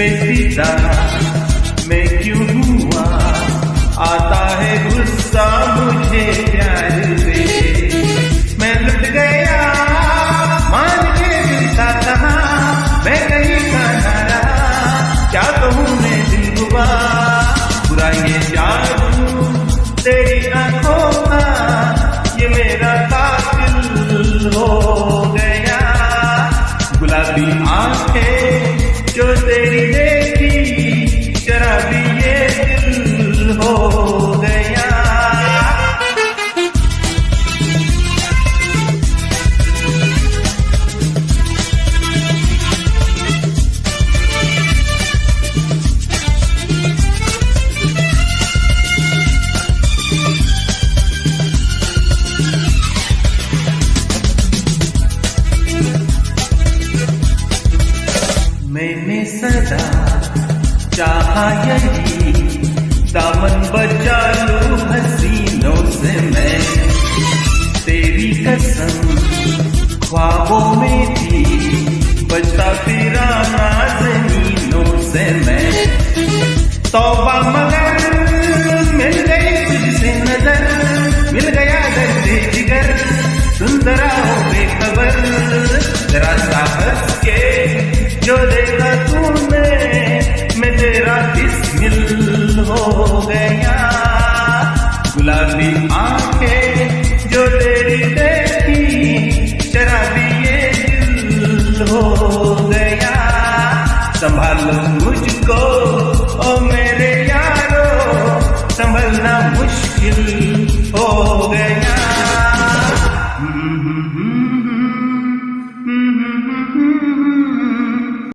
बेफिदा मैं क्यों हुआ, आता है गुस्सा मुझे प्यार पे। मैं लुट गया मान के दिल का कहा, मैं कहीं का ना रहा, क्या कहूँ मैं दिल हुआ। बुरा ये जादू तेरी आंखों का, ये मेरा कातिल हो गया। गुलाबी आंखें जो तेरी देखी, शराबी ये दिल हो गया। मैंने सदा चाहा यही, दामन बचा लूं हसीनों से मैं। तेरी कसम ख्वाबों में भी बचता फिरा नाज़नीनों से मैं। तौबा मगर मिल गई तुझसे नजर, मिल गया दर्द जिगर, सुंदरा हो बेखबर। जरा सा हंस के जो देखा तूने, मैं तेरा बिस्मिल हो गया। गुलाबी आंखें जो तेरी देखी, शराबी ये दिल हो गया। संभालो मुझको ओ मेरे यारो, संभलना मुश्किल